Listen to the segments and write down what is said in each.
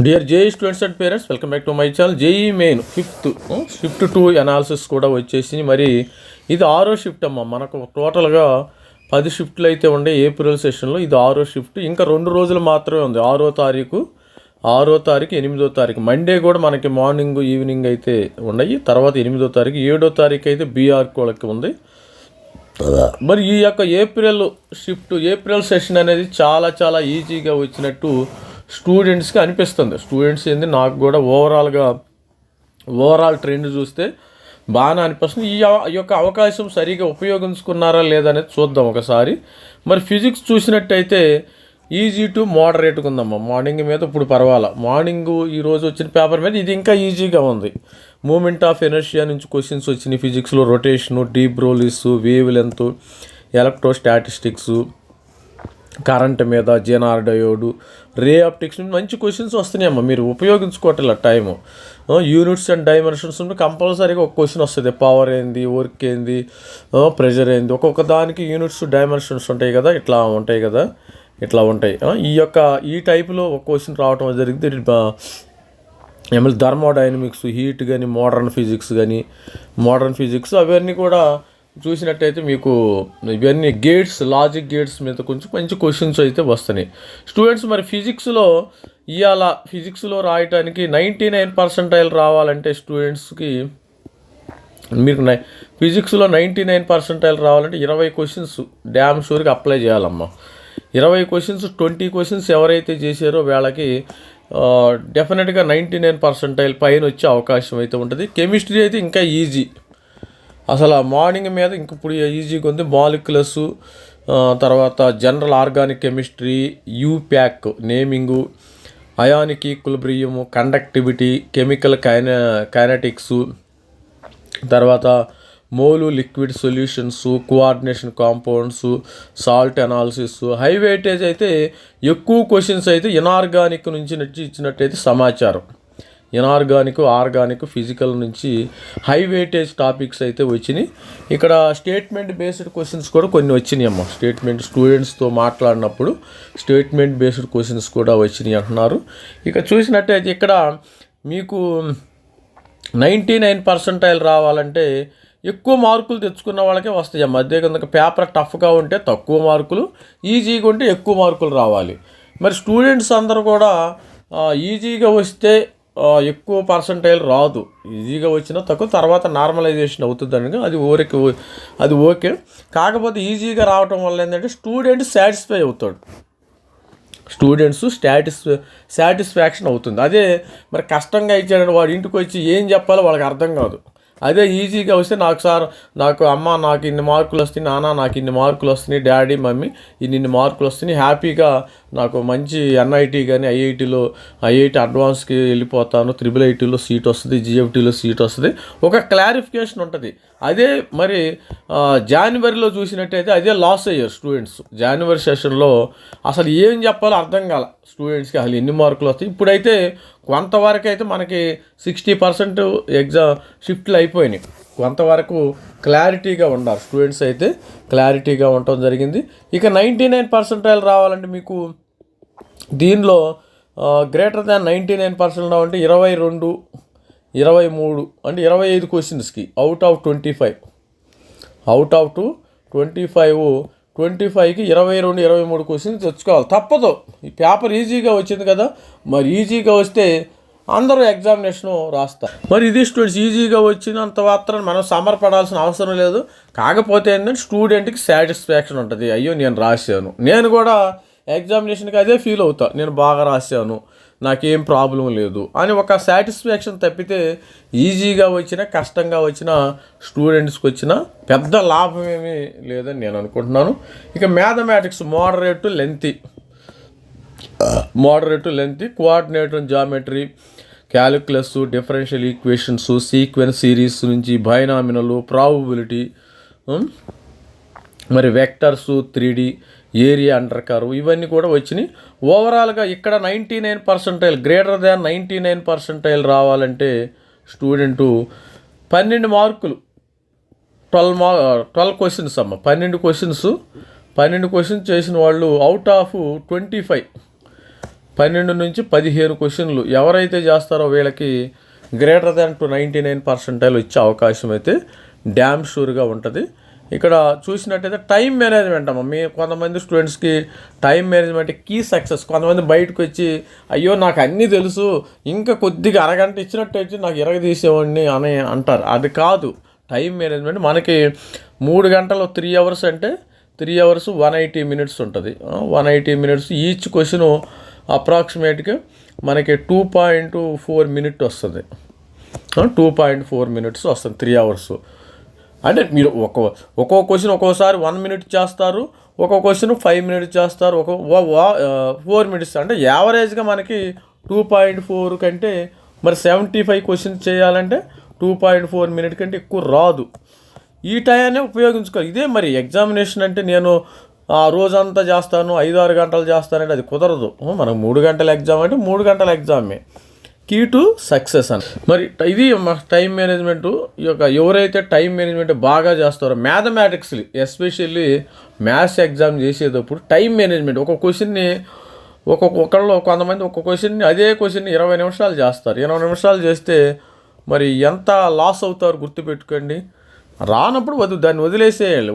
Dear JEE students and parents, welcome back to my channel. JEE main shift 2 analysis కూడా వచ్చేసి మరి ఇది 6వ షిఫ్ట్ అమ్మ. మనకు టోటల్గా 10 షిఫ్ట్లు అయితే ఉండే ఏప్రిల్ సెషన్లో. ఇది 6వ షిఫ్ట్. ఇంకా 2 రోజులు మాత్రమే ఉంది. 6వ తారీఖు 8వ తారీఖు మండే కూడా మనకి మార్నింగ్ ఈవినింగ్ అయితే ఉన్నాయి. తర్వాత 8వ తారీఖు 7వ తారీఖు అయితే బీఆర్ కోళ్ళకి ఉంది. మరి ఈ యొక్క ఏప్రిల్ సెషన్ అనేది చాలా చాలా ఈజీగా వచ్చినట్టు స్టూడెంట్స్కి అనిపిస్తుంది. స్టూడెంట్స్ ఏంది, నాకు కూడా ఓవరాల్ ట్రెండ్ చూస్తే బాగానే అనిపిస్తుంది. ఈ యొక్క అవకాశం సరిగా ఉపయోగించుకున్నారా లేదనేది చూద్దాం ఒకసారి. మరి ఫిజిక్స్ చూసినట్టయితే ఈజీ టు మోడరేట్గా ఉందమ్మా. మార్నింగ్ మీద ఇప్పుడు పర్వాలా. మార్నింగ్ ఈరోజు వచ్చిన పేపర్ మీద ఇది ఇంకా ఈజీగా ఉంది. మూమెంట్ ఆఫ్ ఎనర్షియా నుంచి క్వశ్చన్స్ వచ్చినాయి ఫిజిక్స్లో. Rotation, de Broglie, wavelength, electrostatics, current మీద, జెనార్ డయోడు, రే ఆప్టిక్స్ నుంచి మంచి క్వశ్చన్స్ వస్తున్నాయమ్మా. మీరు ఉపయోగించుకోవట్లే టైము. యూనిట్స్ అండ్ డైమెన్షన్స్ నుండి కంపల్సరీగా ఒక క్వశ్చన్ వస్తుంది. పవర్ ఏంది, వర్క్ ఏంది, ప్రెషర్ ఏంది, ఒక్కొక్క దానికి యూనిట్స్ డైమెన్షన్స్ ఉంటాయి కదా, ఇట్లా ఉంటాయి. ఈ టైపులో ఒక క్వశ్చన్ రావటం జరిగింది. ఏమైనా థర్మోడైనమిక్స్, హీట్ కానీ, మోడర్న్ ఫిజిక్స్ అవన్నీ కూడా చూసినట్టయితే మీకు ఇవన్నీ లాజిక్ గేట్స్ మీద కొంచెం మంచి క్వశ్చన్స్ అయితే వస్తున్నాయి స్టూడెంట్స్. మరి ఫిజిక్స్లో రాయటానికి 99% రావాలంటే స్టూడెంట్స్కి, మీకు ఫిజిక్స్లో 99% రావాలంటే 20 క్వశ్చన్స్ డ్యామ్ షూర్గా అప్లై చేయాలమ్మా. 20 క్వశ్చన్స్, 20 క్వశ్చన్స్ ఎవరైతే చేశారో వాళ్ళకి డెఫినెట్గా 99% పైన వచ్చే అవకాశం అయితే ఉంటుంది. కెమిస్ట్రీ అయితే ఇంకా ఈజీ. అసలు మార్నింగ్ మీద ఇంక ఇప్పుడు ఈజీగా ఉంది. మాలిక్యులస్, తర్వాత general organic chemistry, IUPAC naming, ionic equilibrium, conductivity, chemical kinetics, తర్వాత mole liquid solutions, coordination compounds, salt analysis. High weightage అయితే ఎక్కువ క్వశ్చన్స్ అయితే ఇనార్గానిక్ నుంచి ఇచ్చినట్టయితే సమాచారం. ఆర్గానిక్, ఫిజికల్ నుంచి హై వెయిటేజ్ టాపిక్స్ అయితే వచ్చినాయి. ఇక్కడ స్టేట్మెంట్ బేస్డ్ క్వశ్చన్స్ కూడా కొన్ని వచ్చినాయి అమ్మ. స్టూడెంట్స్తో మాట్లాడినప్పుడు స్టేట్మెంట్ బేస్డ్ క్వశ్చన్స్ కూడా వచ్చినాయి అంటున్నారు. ఇక చూసినట్టయితే ఇక్కడ మీకు 99% రావాలంటే ఎక్కువ మార్కులు తెచ్చుకున్న వాళ్ళకే వస్తాయి అమ్మ. అదే కనుక పేపర్ టఫ్గా ఉంటే తక్కువ మార్కులు, ఈజీగా ఉంటే ఎక్కువ మార్కులు రావాలి. మరి స్టూడెంట్స్ అందరూ కూడా ఈజీగా వస్తే ఎక్కువ పర్సంటైల్ రాదు. ఈజీగా వచ్చినా తక్కువ, తర్వాత నార్మలైజేషన్ అవుతుందని అది ఓకే. కాకపోతే ఈజీగా రావటం వల్ల ఏంటంటే స్టూడెంట్ సాటిస్ఫై అవుతాడు. సాటిస్ఫాక్షన్ అవుతుంది. అదే మరి కష్టంగా ఇచ్చాడంటే వాడు ఇంటికి వచ్చి ఏం చెప్పాలో వాళ్ళకి అర్థం కాదు. అదే ఈజీగా వస్తే నాకు అమ్మ నాకు ఇన్ని మార్కులు వస్తున్నాయి, నాన్న నాకు ఇన్ని మార్కులు వస్తున్నాయి, డాడీ మమ్మీ ఇన్ని మార్కులు వస్తున్నాయి, హ్యాపీగా నాకు మంచి ఎన్ఐటీ కానీ ఐఐటి అడ్వాన్స్కి వెళ్ళిపోతాను, IIITలో సీట్ వస్తుంది, GFTలో సీట్ వస్తుంది, ఒక క్లారిఫికేషన్ ఉంటుంది. అదే మరి జనవరిలో చూసినట్టయితే అదే లాస్ అయ్యారు స్టూడెంట్స్. జనవరి సెషన్లో అసలు ఏం చెప్పాలో అర్థం కాల స్టూడెంట్స్కి, అసలు ఎన్ని మార్కులు వస్తాయి. ఇప్పుడైతే కొంతవరకు అయితే మనకి 60% షిఫ్ట్లు అయిపోయినాయి. కొంతవరకు క్లారిటీగా ఉన్నారు స్టూడెంట్స్, అయితే క్లారిటీగా ఉండటం జరిగింది. ఇక 99% రావాలంటే మీకు దీనిలో గ్రేటర్ దాన్ 99% రావాలంటే 22, 23 అంటే 25 క్వశ్చన్స్కి అవుట్ ఆఫ్ 25కి 22, 23 క్వశ్చన్స్ తెచ్చుకోవాలి. తప్పదు. ఈ పేపర్ ఈజీగా వచ్చింది కదా, మరి ఈజీగా వస్తే అందరూ ఎగ్జామినేషను రాస్తారు. మరి ఇది స్టూడెంట్స్ ఈజీగా వచ్చినంత మాత్రం మనం సమర్పడాల్సిన అవసరం లేదు. కాకపోతే ఏంటంటే స్టూడెంట్కి సాటిస్ఫాక్షన్ ఉంటుంది. అయ్యో నేను రాశాను, నేను కూడా ఎగ్జామినేషన్కి అదే ఫీల్ అవుతా, నేను బాగా రాశాను, నాకేం ప్రాబ్లం లేదు అని ఒక సాటిస్ఫాక్షన్ తప్పితే ఈజీగా వచ్చినా కష్టంగా వచ్చినా స్టూడెంట్స్కి వచ్చిన పెద్ద లాభం ఏమీ లేదని నేను అనుకుంటున్నాను. ఇక mathematics moderate lengthy, coordinator geometry, calculus, differential equations, sequence series నుంచి బైనామినల్, ప్రాబబిలిటీ, మరి vectors, 3D, area under curve, ఇవన్నీ కూడా వచ్చినాయి. ఓవరాల్గా ఇక్కడ 99% గ్రేటర్ దాన్ 99% రావాలంటే స్టూడెంటు 12 మార్కులు, 12 క్వశ్చన్స్ అమ్మ. 12 క్వశ్చన్స్ చేసిన వాళ్ళు అవుట్ ఆఫ్ 25 12 నుంచి 15 క్వశ్చన్లు ఎవరైతే చేస్తారో వీళ్ళకి గ్రేటర్ దాన్ టు 99% వచ్చే అవకాశం అయితే డ్యామ్ షూర్గా ఉంటుంది. ఇక్కడ చూసినట్టయితే టైం మేనేజ్మెంట్ అమ్మ, మీ కొంతమంది స్టూడెంట్స్కి టైం మేనేజ్మెంట్ కీ సక్సెస్. కొంతమంది బయటకు వచ్చి అయ్యో నాకు అన్నీ తెలుసు, ఇంకా కొద్దిగా అరగంట ఇచ్చినట్టయితే నాకు తీసేవాడిని అని అంటారు. అది కాదు టైం మేనేజ్మెంట్. మనకి 3 గంటలు 3 అవర్స్ అంటే 3 అవర్స్ 180 మినిట్స్ ఉంటుంది. 180 మినిట్స్ ఈచ్ క్వశ్చన్ అప్రాక్సిమేట్గా మనకి 2.4 మినిట్ వస్తుంది. 2.4 మినిట్స్ వస్తుంది 3 అవర్స్. అంటే మీరు ఒక్కో క్వశ్చన్ ఒక్కోసారి 1 మినిట్ చేస్తారు, ఒక్కో క్వశ్చన్ 5 మినిట్స్ చేస్తారు, 4 మినిట్స్. అంటే యావరేజ్గా మనకి 2.4 కంటే మరి 75 క్వశ్చన్స్ చేయాలంటే 2.4 మినిట్ కంటే ఎక్కువ రాదు. ఈ టైంనే ఉపయోగించుకోవాలి. ఇదే మరి ఎగ్జామినేషన్ అంటే నేను ఆ రోజంతా చేస్తాను, 5-6 గంటలు చేస్తానంటే అది కుదరదు. మనకు 3 గంటల ఎగ్జామ్ అంటే 3 గంటల ఎగ్జామే. కీ టు సక్సెస్ అని. మరి ఇది టైం మేనేజ్మెంట్. ఈ యొక్క ఎవరైతే టైం మేనేజ్మెంట్ బాగా చేస్తారో మ్యాథమెటిక్స్ ఎస్పెషల్లీ మ్యాథ్స్ ఎగ్జామ్ చేసేటప్పుడు టైం మేనేజ్మెంట్ ఒక క్వశ్చన్ని కొంతమంది ఒక్కొక్క క్వశ్చన్ని అదే క్వశ్చన్ని 20 నిమిషాలు చేస్తారు. 20 నిమిషాలు చేస్తే మరి ఎంత లాస్ అవుతారు గుర్తుపెట్టుకోండి. రానప్పుడు దాన్ని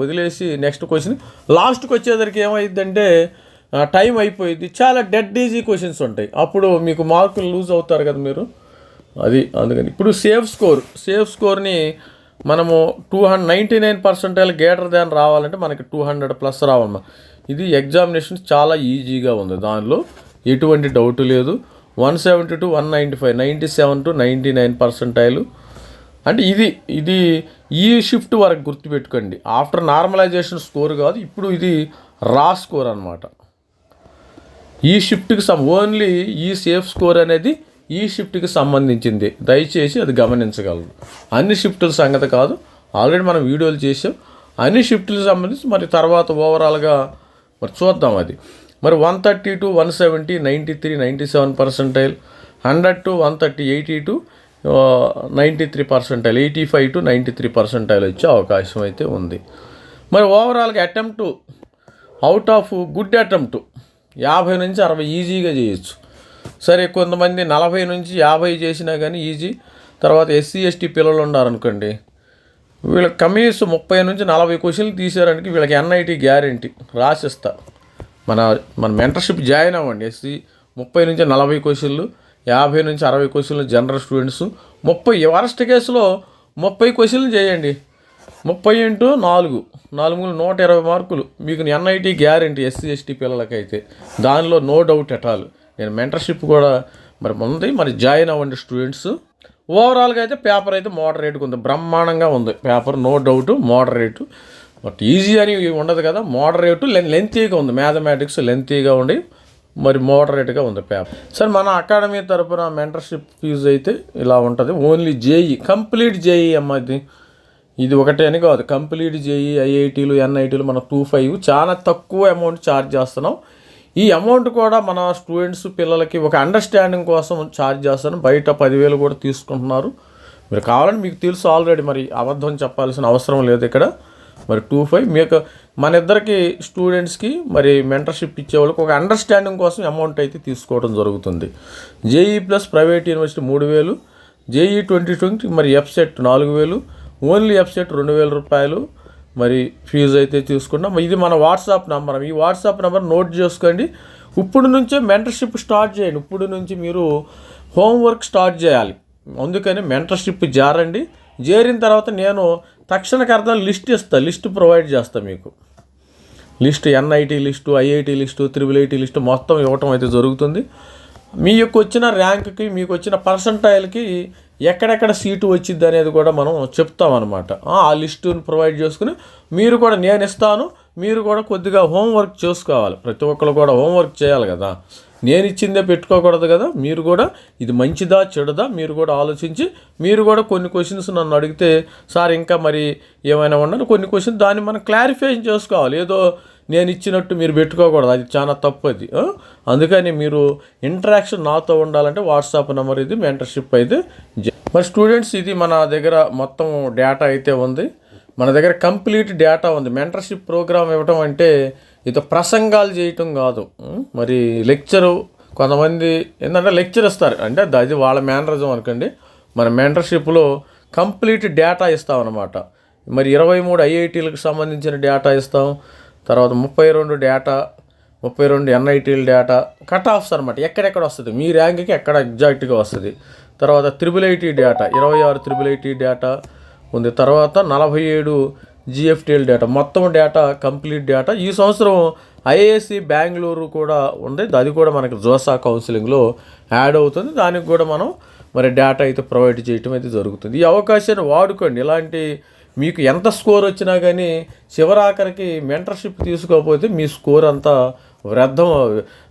వదిలేసి నెక్స్ట్ క్వశ్చన్ లాస్ట్కి వచ్చేసరికి ఏమైందంటే టైం అయిపోయింది, చాలా డెడ్ ఈజీ క్వశ్చన్స్ ఉంటాయి, అప్పుడు మీకు మార్కులు లూజ్ అవుతారు కదా మీరు. అందుకని ఇప్పుడు సేఫ్ స్కోర్ని మనము 299% గ్రేటర్ దాన్ రావాలంటే మనకి 200+ రావాలమ్మా. ఇది ఎగ్జామినేషన్ చాలా ఈజీగా ఉంది, దానిలో ఎటువంటి డౌట్ లేదు. 170 to 195, 97 to 99%. అంటే ఇది ఈ షిఫ్ట్ వరకు గుర్తుపెట్టుకోండి. ఆఫ్టర్ నార్మలైజేషన్ స్కోర్ కాదు, ఇప్పుడు ఇది రా స్కోర్ అనమాట. ఈ షిఫ్ట్కి ఓన్లీ ఈ సేఫ్ స్కోర్ అనేది ఈ షిఫ్ట్కి సంబంధించింది, దయచేసి అది గమనించగలరు. అన్ని షిఫ్టుల సంగతి కాదు, ఆల్రెడీ మనం వీడియోలు చేసాం. అన్ని షిఫ్టులకు సంబంధించి మరి తర్వాత ఓవరాల్గా మరి చూద్దాం. అది మరి 130 to 170, 93, 97%, 100 to 130, 80 to 93%, 85 to 93% వచ్చే అవకాశం అయితే ఉంది. మరి ఓవరాల్గా attempt out of good attempt 50 నుంచి 60 ఈజీగా చేయొచ్చు. సరే కొంతమంది 40 నుంచి 50 చేసినా కానీ ఈజీ. తర్వాత SC ST పిల్లలు ఉన్నారనుకోండి, వీళ్ళకి కనీసం 30 నుంచి 40 క్వశ్చన్లు తీసారనికి వీళ్ళకి NIT గ్యారెంటీ రాసిస్తా. మన మెంటర్షిప్ జాయిన్ అవ్వండి. SC 30 నుంచి 40 క్వశ్చన్లు, 50 నుంచి 60 క్వశ్చన్లు జనరల్ స్టూడెంట్స్, 30 వరస్ట్ కేసులో 30 క్వశ్చన్లు చేయండి. 30 into 4 120 మార్కులు మీకు NIT గ్యారెంటీ SC ST పిల్లలకైతే, దానిలో నో డౌట్ ఎట్ ఆల్. నేను మెంటర్షిప్ కూడా మరి జాయిన్ అవ్వండి స్టూడెంట్స్. ఓవరాల్గా అయితే పేపర్ అయితే మోడరేట్గా ఉంది, బ్రహ్మాండంగా ఉంది paper, no doubt moderate. But easy అని ఉండదు కదా, మోడరేటు లెంతీగా ఉంది. మ్యాథమెటిక్స్ లెంతీగా ఉండి మరి మోడరేట్గా ఉంది పేపర్. సరే మన అకాడమీ తరపున మెంటర్షిప్ ఫీజు అయితే ఇలా ఉంటుంది. ఓన్లీ JEE కంప్లీట్ JEE అమ్మ, ఇది ఒకటే అని కాదు, కంప్లీట్ JEE IITలు NITలు మన 25 చాలా తక్కువ అమౌంట్ ఛార్జ్ చేస్తున్నాం. ఈ అమౌంట్ కూడా మన స్టూడెంట్స్ పిల్లలకి ఒక అండర్స్టాండింగ్ కోసం ఛార్జ్ చేస్తాను. బయట 10,000 కూడా తీసుకుంటున్నారు. మీరు కావాలని మీకు తెలుసు ఆల్రెడీ, మరి అబద్ధం చెప్పాల్సిన అవసరం లేదు ఇక్కడ. మరి 25 మీకు మన ఇద్దరికి స్టూడెంట్స్కి మరి మెంటర్షిప్ ఇచ్చే వాళ్ళకి ఒక అండర్స్టాండింగ్ కోసం అమౌంట్ అయితే తీసుకోవడం జరుగుతుంది. JEE plus private university 3,000, JEE 2020 మరి FSET 4,000, ఓన్లీ FSET 2,000 రూపాయలు మరి ఫీజు అయితే తీసుకున్నాం. ఇది మన వాట్సాప్ నెంబర్. ఈ వాట్సాప్ నెంబర్ నోట్ చేసుకోండి. ఇప్పుడు నుంచే మెంటర్షిప్ స్టార్ట్ చేయండి. ఇప్పుడు నుంచి మీరు హోంవర్క్ స్టార్ట్ చేయాలి. అందుకని మెంటర్షిప్ చేరిన తర్వాత నేను తక్షణకు అర్థం లిస్ట్ ప్రొవైడ్ చేస్తాను మీకు. List NIT list, IIT list, IIIT list మొత్తం ఇవ్వటం అయితే జరుగుతుంది. మీకు వచ్చిన ర్యాంక్కి, మీకు వచ్చిన పర్సంటైల్కి ఎక్కడెక్కడ సీటు వచ్చింది అనేది కూడా మనం చెప్తామన్నమాట. ఆ లిస్టుని ప్రొవైడ్ చేసుకుని మీరు కూడా నేను ఇస్తాను, మీరు కూడా కొద్దిగా హోంవర్క్ చేసుకోవాలి. ప్రతి ఒక్కరు కూడా హోంవర్క్ చేయాలి కదా, నేను ఇచ్చిందే పెట్టుకోకూడదు కదా. మీరు కూడా ఇది మంచిదా చెడుదా మీరు కూడా ఆలోచించి, మీరు కూడా కొన్ని క్వశ్చన్స్ నన్ను అడిగితే సార్ ఇంకా మరి ఏమైనా ఉండాలి కొన్ని క్వశ్చన్, దాన్ని మనం క్లారిఫికేషన్ చేసుకోవాలి. ఏదో నేను ఇచ్చినట్టు మీరు పెట్టుకోకూడదు, అది చాలా తప్పు అది. అందుకని మీరు ఇంటరాక్షన్ నాతో ఉండాలంటే వాట్సాప్ నెంబర్ ఇది, మెంటర్షిప్ అయితే. మరి స్టూడెంట్స్ ఇది మన దగ్గర మొత్తం డేటా అయితే ఉంది, మన దగ్గర కంప్లీట్ డేటా ఉంది. మెంటర్షిప్ ప్రోగ్రామ్ ఇవ్వటం అంటే ఇది ప్రసంగాలు చేయటం కాదు, మరి లెక్చరు కొంతమంది ఏంటంటే లెక్చర్ ఇస్తారు, అంటే అది వాళ్ళ మేనరిజం అనుకోండి. మన మెంటర్షిప్లో కంప్లీట్ డేటా ఇస్తామన్నమాట. మరి 23 ఐఐటీలకు సంబంధించిన డేటా ఇస్తాం, తర్వాత 32 ఎన్ఐటీల డేటా, కట్ ఆఫ్స్ అనమాట, ఎక్కడెక్కడ వస్తుంది మీ ర్యాంక్కి ఎక్కడ ఎగ్జాక్ట్గా వస్తుంది. తర్వాత IIIT డేటా 26 IIIT డేటా ఉంది. తర్వాత 47 GFTL డేటా, మొత్తం డేటా కంప్లీట్ డేటా. ఈ సంవత్సరం ఐఐఎస్సి బెంగళూరు కూడా ఉంది, అది కూడా మనకి జోసా కౌన్సిలింగ్లో యాడ్ అవుతుంది. దానికి కూడా మనం మరి డేటా అయితే ప్రొవైడ్ చేయటం అయితే జరుగుతుంది. ఈ అవకాశాన్ని వాడుకోండి. ఇలాంటి మీకు ఎంత స్కోర్ వచ్చినా కానీ చివరాఖరికి మెంటర్షిప్ తీసుకోకపోతే మీ స్కోర్ అంతా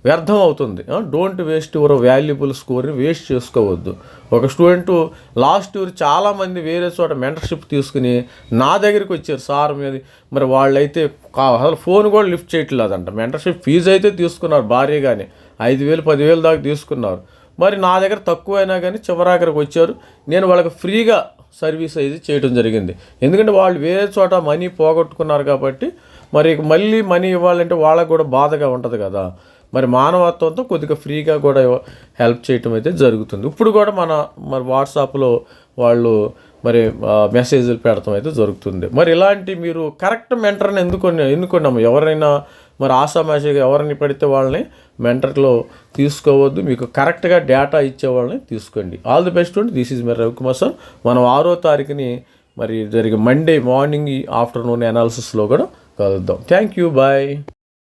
వ్యర్థం అవుతుంది. డోంట్ వేస్ట్ యువర్ వాల్యుబుల్ స్కోర్ని వేస్ట్ చేసుకోవద్దు. ఒక స్టూడెంట్ లాస్ట్ ఇయర్ చాలామంది వేరే చోట మెంటర్షిప్ తీసుకుని నా దగ్గరికి వచ్చారు, సార్ మీద మరి వాళ్ళైతే అసలు ఫోన్ కూడా లిఫ్ట్ చేయట్లేదంట. మెంటర్షిప్ ఫీజు అయితే తీసుకున్నారు భారీగానే, 5,000 10,000 దాకా తీసుకున్నారు. మరి నా దగ్గర తక్కువైనా కానీ చివరాఖరికి వచ్చారు, నేను వాళ్ళకి ఫ్రీగా సర్వీస్ అయితే చేయడం జరిగింది. ఎందుకంటే వాళ్ళు వేరే చోట మనీ పోగొట్టుకున్నారు కాబట్టి మరి మళ్ళీ మనీ ఇవ్వాలంటే వాళ్ళకు కూడా బాధగా ఉంటుంది కదా. మరి మానవత్వంతో కొద్దిగా ఫ్రీగా కూడా హెల్ప్ చేయటం అయితే జరుగుతుంది. ఇప్పుడు కూడా మరి వాట్సాప్లో వాళ్ళు మరి మెసేజ్లు పెడతాం అయితే జరుగుతుంది. మరి ఇలాంటి మీరు కరెక్ట్ మెంటర్ని ఎన్నుకున్నాము. ఎవరైనా మరి ఆషామాషిగా ఎవరిని పడితే వాళ్ళని మెంటర్లో తీసుకోవద్దు, మీకు కరెక్ట్గా డేటా ఇచ్చే వాళ్ళని తీసుకోండి. ఆల్ ది బెస్ట్ అండి. This is my Ravikumar sir. మనం 6వ తారీఖుని మరి జరిగే మండే మార్నింగ్ ఆఫ్టర్నూన్ అనాలిసిస్లో కూడా కలుద్దాం. Thank you, bye.